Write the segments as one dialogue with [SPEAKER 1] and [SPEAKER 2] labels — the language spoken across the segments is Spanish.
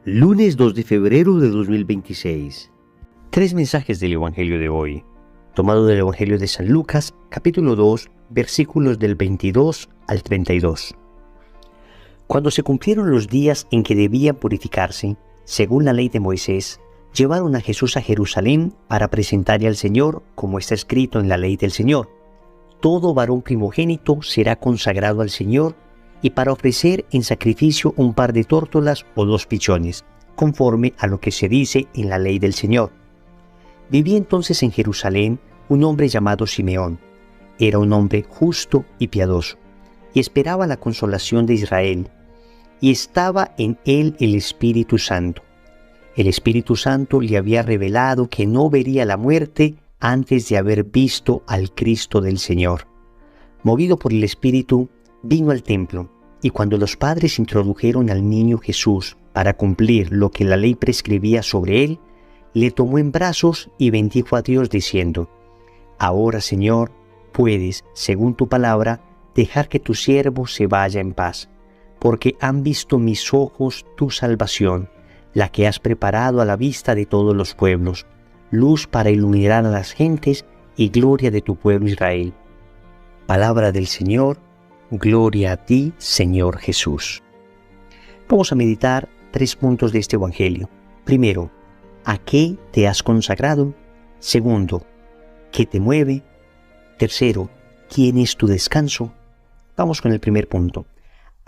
[SPEAKER 1] Lunes 2 de febrero de 2026. Tres mensajes del Evangelio de hoy, tomado del Evangelio de San Lucas, capítulo 2, versículos del 22 al 32. Cuando se cumplieron los días en que debían purificarse, según la ley de Moisés, llevaron a Jesús a Jerusalén para presentarle al Señor, como está escrito en la ley del Señor. Todo varón primogénito será consagrado al Señor, y para ofrecer en sacrificio un par de tórtolas o 2 pichones, conforme a lo que se dice en la ley del Señor. Vivía entonces en Jerusalén un hombre llamado Simeón. Era un hombre justo y piadoso, y esperaba la consolación de Israel, y estaba en él el Espíritu Santo. El Espíritu Santo le había revelado que no vería la muerte antes de haber visto al Cristo del Señor. Movido por el Espíritu, vino al templo, y cuando los padres introdujeron al niño Jesús para cumplir lo que la ley prescribía sobre él, le tomó en brazos y bendijo a Dios diciendo: «Ahora, Señor, puedes, según tu palabra, dejar que tu siervo se vaya en paz, porque han visto mis ojos tu salvación, la que has preparado a la vista de todos los pueblos, luz para iluminar a las gentes y gloria de tu pueblo Israel». Palabra del Señor. Gloria a ti, Señor Jesús. Vamos a meditar 3 puntos de este Evangelio. Primero, ¿a qué te has consagrado? Segundo, ¿qué te mueve? Tercero, ¿quién es tu descanso? Vamos con el primer punto.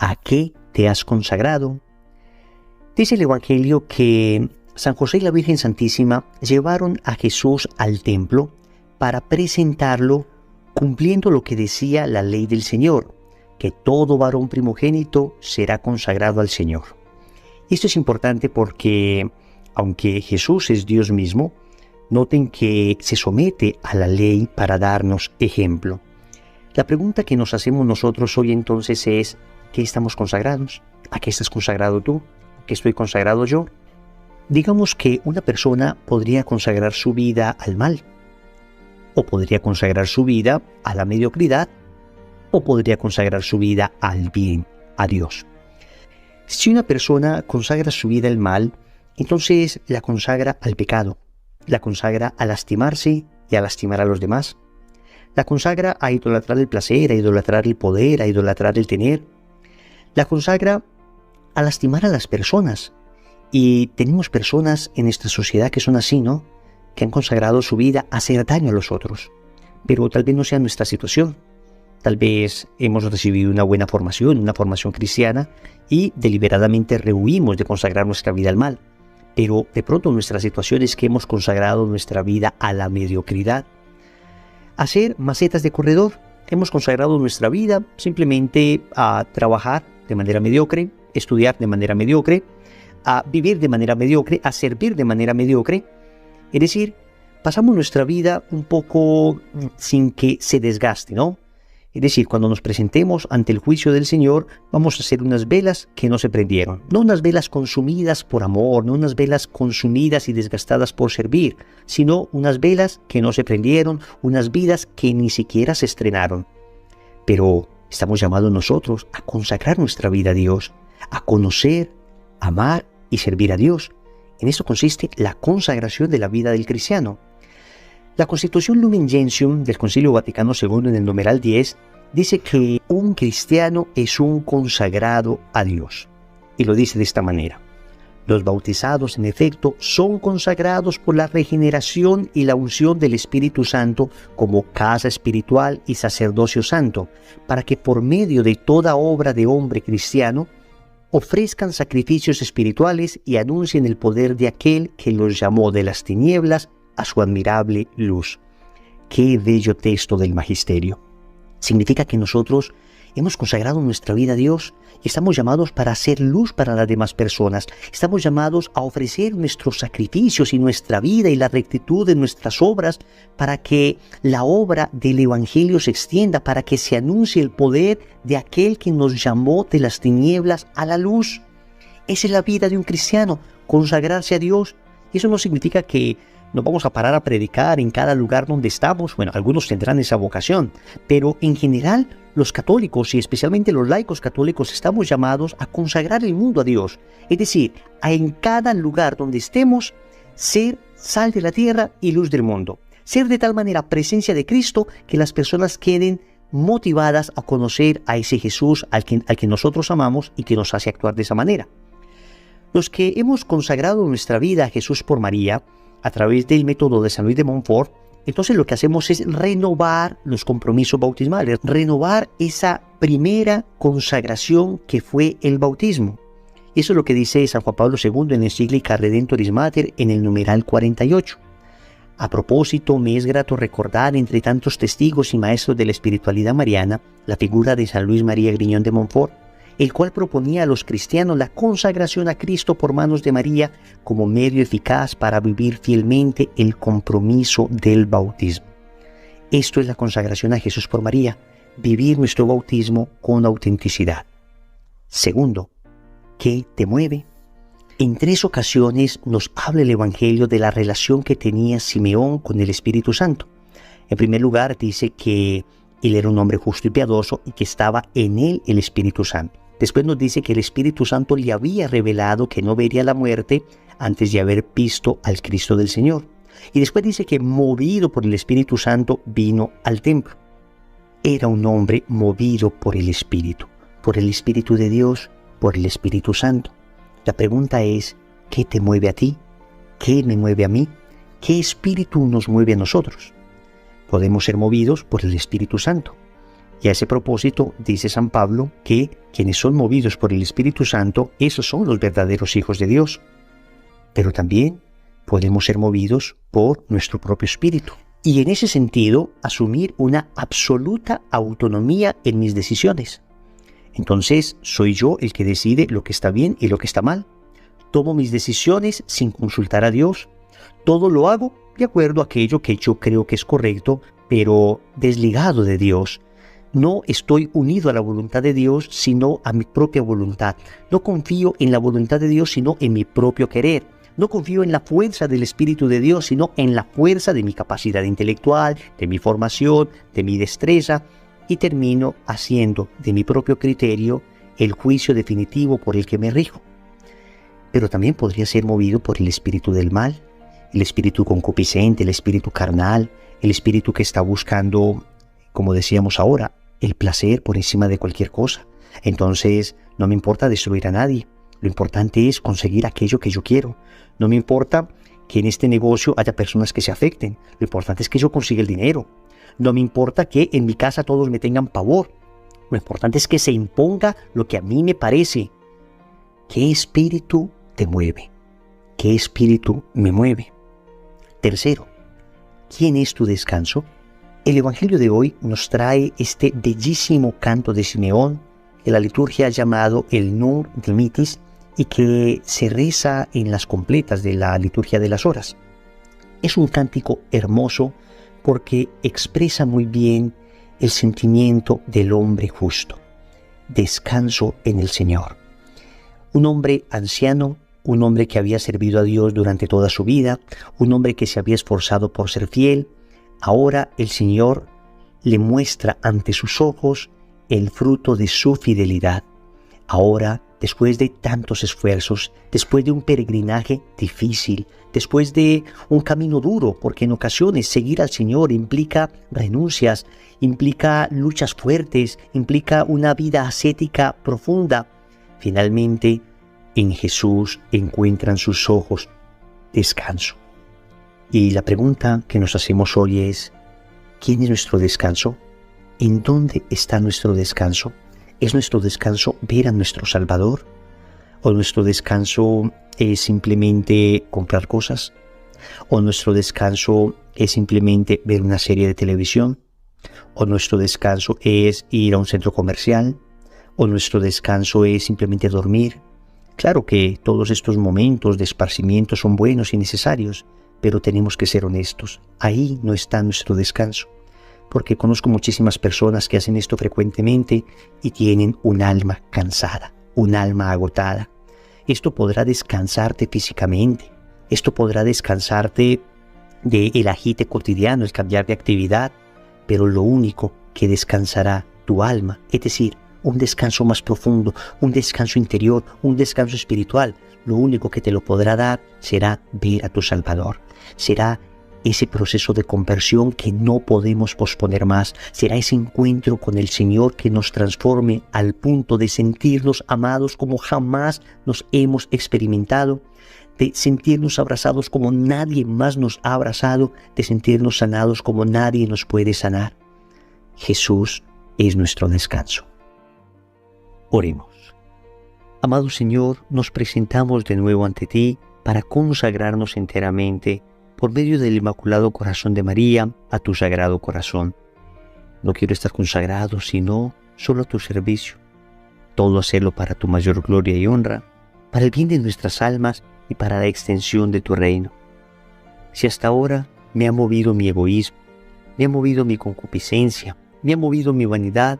[SPEAKER 1] ¿A qué te has consagrado? Dice el Evangelio que San José y la Virgen Santísima llevaron a Jesús al templo para presentarlo cumpliendo lo que decía la ley del Señor, que todo varón primogénito será consagrado al Señor. Y esto es importante porque, aunque Jesús es Dios mismo, noten que se somete a la ley para darnos ejemplo. La pregunta que nos hacemos nosotros hoy entonces es: ¿qué estamos consagrados? ¿A qué estás consagrado tú? ¿A qué estoy consagrado yo? Digamos que una persona podría consagrar su vida al mal, o podría consagrar su vida a la mediocridad, o podría consagrar su vida al bien, a Dios. Si una persona consagra su vida al mal, entonces la consagra al pecado, la consagra a lastimarse y a lastimar a los demás, la consagra a idolatrar el placer, a idolatrar el poder, a idolatrar el tener, la consagra a lastimar a las personas. Y tenemos personas en esta sociedad que son así, ¿no? Que han consagrado su vida a hacer daño a los otros, pero tal vez no sea nuestra situación. Tal vez hemos recibido una buena formación, una formación cristiana, y deliberadamente rehuimos de consagrar nuestra vida al mal. Pero de pronto nuestra situación es que hemos consagrado nuestra vida a la mediocridad. A ser macetas de corredor, hemos consagrado nuestra vida simplemente a trabajar de manera mediocre, estudiar de manera mediocre, a vivir de manera mediocre, a servir de manera mediocre. Es decir, pasamos nuestra vida un poco sin que se desgaste, ¿no? Es decir, cuando nos presentemos ante el juicio del Señor, vamos a hacer unas velas que no se prendieron. No unas velas consumidas por amor, no unas velas consumidas y desgastadas por servir, sino unas velas que no se prendieron, unas vidas que ni siquiera se estrenaron. Pero estamos llamados nosotros a consagrar nuestra vida a Dios, a conocer, amar y servir a Dios. En eso consiste la consagración de la vida del cristiano. La Constitución Lumen Gentium del Concilio Vaticano II, en el numeral 10, dice que un cristiano es un consagrado a Dios. Y lo dice de esta manera: los bautizados, en efecto, son consagrados por la regeneración y la unción del Espíritu Santo como casa espiritual y sacerdocio santo, para que por medio de toda obra de hombre cristiano ofrezcan sacrificios espirituales y anuncien el poder de aquel que los llamó de las tinieblas a su admirable luz. ¡Qué bello texto del Magisterio! Significa que nosotros hemos consagrado nuestra vida a Dios y estamos llamados para hacer luz para las demás personas. Estamos llamados a ofrecer nuestros sacrificios y nuestra vida y la rectitud de nuestras obras para que la obra del Evangelio se extienda, para que se anuncie el poder de aquel que nos llamó de las tinieblas a la luz. Esa es la vida de un cristiano, consagrarse a Dios. Y eso no significa que no vamos a parar a predicar en cada lugar donde estamos. Bueno, algunos tendrán esa vocación, pero en general los católicos y especialmente los laicos católicos estamos llamados a consagrar el mundo a Dios. Es decir, a en cada lugar donde estemos ser sal de la tierra y luz del mundo. Ser de tal manera presencia de Cristo que las personas queden motivadas a conocer a ese Jesús al que nosotros amamos y que nos hace actuar de esa manera. Los que hemos consagrado nuestra vida a Jesús por María a través del método de San Luis de Montfort, entonces lo que hacemos es renovar los compromisos bautismales, renovar esa primera consagración que fue el bautismo. Y eso es lo que dice San Juan Pablo II en la encíclica Redemptoris Mater en el numeral 48. A propósito, me es grato recordar entre tantos testigos y maestros de la espiritualidad mariana la figura de San Luis María Griñón de Montfort, el cual proponía a los cristianos la consagración a Cristo por manos de María como medio eficaz para vivir fielmente el compromiso del bautismo. Esto es la consagración a Jesús por María, vivir nuestro bautismo con autenticidad. Segundo, ¿qué te mueve? En 3 ocasiones nos habla el Evangelio de la relación que tenía Simeón con el Espíritu Santo. En primer lugar, dice que él era un hombre justo y piadoso y que estaba en él el Espíritu Santo. Después nos dice que el Espíritu Santo le había revelado que no vería la muerte antes de haber visto al Cristo del Señor. Y después dice que movido por el Espíritu Santo vino al templo. Era un hombre movido por el Espíritu de Dios, por el Espíritu Santo. La pregunta es, ¿qué te mueve a ti? ¿Qué me mueve a mí? ¿Qué espíritu nos mueve a nosotros? Podemos ser movidos por el Espíritu Santo. Y a ese propósito dice San Pablo que quienes son movidos por el Espíritu Santo, esos son los verdaderos hijos de Dios. Pero también podemos ser movidos por nuestro propio espíritu. Y en ese sentido, asumir una absoluta autonomía en mis decisiones. Entonces, soy yo el que decide lo que está bien y lo que está mal. Tomo mis decisiones sin consultar a Dios. Todo lo hago de acuerdo a aquello que yo creo que es correcto, pero desligado de Dios. No estoy unido a la voluntad de Dios, sino a mi propia voluntad. No confío en la voluntad de Dios, sino en mi propio querer. No confío en la fuerza del Espíritu de Dios, sino en la fuerza de mi capacidad intelectual, de mi formación, de mi destreza. Y termino haciendo de mi propio criterio el juicio definitivo por el que me rijo. Pero también podría ser movido por el espíritu del mal, el espíritu concupiscente, el espíritu carnal, el espíritu que está buscando, como decíamos ahora, el placer por encima de cualquier cosa. Entonces, no me importa destruir a nadie. Lo importante es conseguir aquello que yo quiero. No me importa que en este negocio haya personas que se afecten. Lo importante es que yo consiga el dinero. No me importa que en mi casa todos me tengan pavor. Lo importante es que se imponga lo que a mí me parece. ¿Qué espíritu te mueve? ¿Qué espíritu me mueve? Tercero, ¿quién es tu descanso? El Evangelio de hoy nos trae este bellísimo canto de Simeón que la liturgia ha llamado el Nunc Dimittis y que se reza en las completas de la liturgia de las horas. Es un cántico hermoso porque expresa muy bien el sentimiento del hombre justo. Descanso en el Señor. Un hombre anciano, un hombre que había servido a Dios durante toda su vida, un hombre que se había esforzado por ser fiel. Ahora el Señor le muestra ante sus ojos el fruto de su fidelidad. Ahora, después de tantos esfuerzos, después de un peregrinaje difícil, después de un camino duro, porque en ocasiones seguir al Señor implica renuncias, implica luchas fuertes, implica una vida ascética profunda. Finalmente, en Jesús encuentran sus ojos descanso. Y la pregunta que nos hacemos hoy es, ¿quién es nuestro descanso? ¿En dónde está nuestro descanso? ¿Es nuestro descanso ver a nuestro Salvador? ¿O nuestro descanso es simplemente comprar cosas? ¿O nuestro descanso es simplemente ver una serie de televisión? ¿O nuestro descanso es ir a un centro comercial? ¿O nuestro descanso es simplemente dormir? Claro que todos estos momentos de esparcimiento son buenos y necesarios, pero tenemos que ser honestos. Ahí no está nuestro descanso. Porque conozco muchísimas personas que hacen esto frecuentemente y tienen un alma cansada, un alma agotada. Esto podrá descansarte físicamente, esto podrá descansarte del agite cotidiano, el cambiar de actividad, pero lo único que descansará tu alma, es decir, un descanso más profundo, un descanso interior, un descanso espiritual, lo único que te lo podrá dar será ver a tu Salvador, será ese proceso de conversión que no podemos posponer más, será ese encuentro con el Señor que nos transforme al punto de sentirnos amados como jamás nos hemos experimentado, de sentirnos abrazados como nadie más nos ha abrazado, de sentirnos sanados como nadie nos puede sanar. Jesús es nuestro descanso. Oremos. Amado Señor, nos presentamos de nuevo ante ti para consagrarnos enteramente por medio del Inmaculado Corazón de María a tu Sagrado Corazón. No quiero estar consagrado, sino solo a tu servicio. Todo hacerlo para tu mayor gloria y honra, para el bien de nuestras almas y para la extensión de tu reino. Si hasta ahora me ha movido mi egoísmo, me ha movido mi concupiscencia, me ha movido mi vanidad,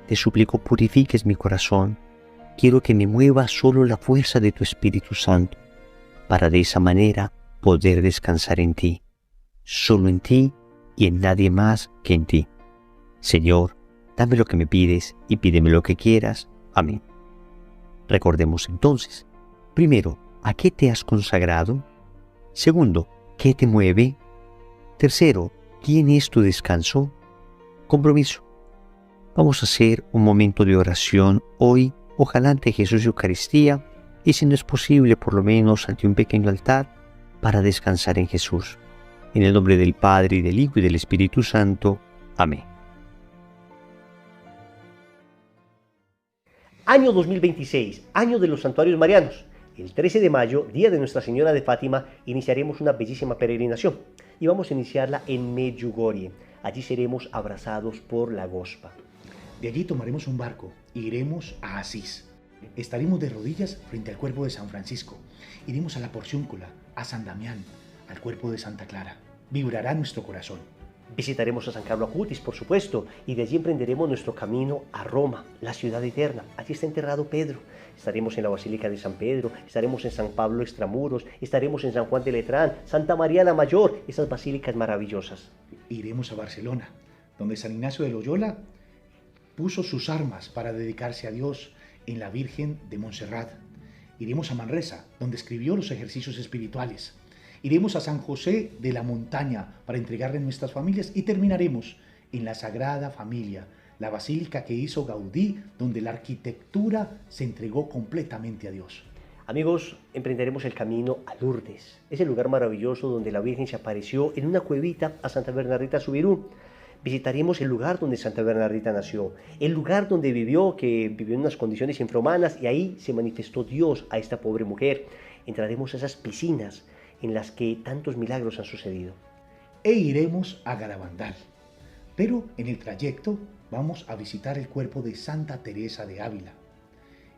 [SPEAKER 1] te suplico purifiques mi corazón. Quiero que me mueva solo la fuerza de tu Espíritu Santo, para de esa manera poder descansar en ti, solo en ti y en nadie más que en ti. Señor, dame lo que me pides y pídeme lo que quieras. Amén. Recordemos entonces, primero, ¿a qué te has consagrado? Segundo, ¿qué te mueve? Tercero, ¿quién es tu descanso? Compromiso. Vamos a hacer un momento de oración hoy, ojalá ante Jesús y Eucaristía, y si no es posible, por lo menos ante un pequeño altar, para descansar en Jesús. En el nombre del Padre, y del Hijo, y del Espíritu Santo. Amén.
[SPEAKER 2] Año 2026, año de los santuarios marianos. El 13 de mayo, día de Nuestra Señora de Fátima, iniciaremos una bellísima peregrinación y vamos a iniciarla en Medjugorje. Allí seremos abrazados por la Gospa.
[SPEAKER 3] De allí tomaremos un barco e iremos a Asís. Estaremos de rodillas frente al cuerpo de San Francisco. Iremos a la Porciúncula, a San Damián, al cuerpo de Santa Clara. Vibrará nuestro corazón.
[SPEAKER 2] Visitaremos a San Carlo Acutis, por supuesto, y de allí emprenderemos nuestro camino a Roma, la ciudad eterna. Allí está enterrado Pedro. Estaremos en la Basílica de San Pedro, estaremos en San Pablo Extramuros, estaremos en San Juan de Letrán, Santa María la Mayor, esas basílicas maravillosas.
[SPEAKER 3] Iremos a Barcelona, donde San Ignacio de Loyola puso sus armas para dedicarse a Dios en la Virgen de Montserrat. Iremos a Manresa, donde escribió los ejercicios espirituales. Iremos a San José de la Montaña para entregarle a nuestras familias y terminaremos en la Sagrada Familia, la basílica que hizo Gaudí, donde la arquitectura se entregó completamente a Dios.
[SPEAKER 2] Amigos, emprenderemos el camino a Lourdes, ese lugar maravilloso donde la Virgen se apareció en una cuevita a Santa Bernardita Subirú. Visitaremos el lugar donde Santa Bernardita nació, el lugar donde vivió, que vivió en unas condiciones infrahumanas, y ahí se manifestó Dios a esta pobre mujer. Entraremos a esas piscinas en las que tantos milagros han sucedido.
[SPEAKER 3] E iremos a Garabandal, pero en el trayecto vamos a visitar el cuerpo de Santa Teresa de Ávila.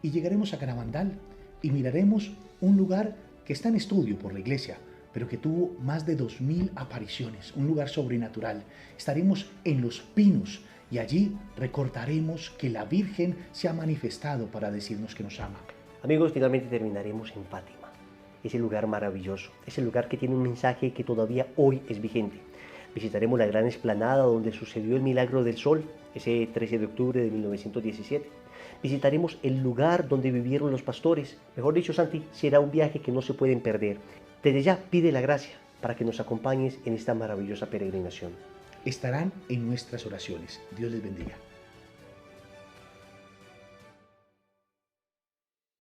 [SPEAKER 3] Y llegaremos a Garabandal y miraremos un lugar que está en estudio por la iglesia, pero que tuvo más de 2000 apariciones, un lugar sobrenatural. Estaremos en Los Pinos y allí recordaremos que la Virgen se ha manifestado para decirnos que nos ama.
[SPEAKER 2] Amigos, finalmente terminaremos en Fátima, ese lugar maravilloso, ese lugar que tiene un mensaje que todavía hoy es vigente. Visitaremos la gran explanada donde sucedió el milagro del sol, ese 13 de octubre de 1917. Visitaremos el lugar donde vivieron los pastores. Mejor dicho, Santi, será un viaje que no se pueden perder. Desde ya pide la gracia para que nos acompañes en esta maravillosa peregrinación.
[SPEAKER 3] Estarán en nuestras oraciones. Dios les bendiga.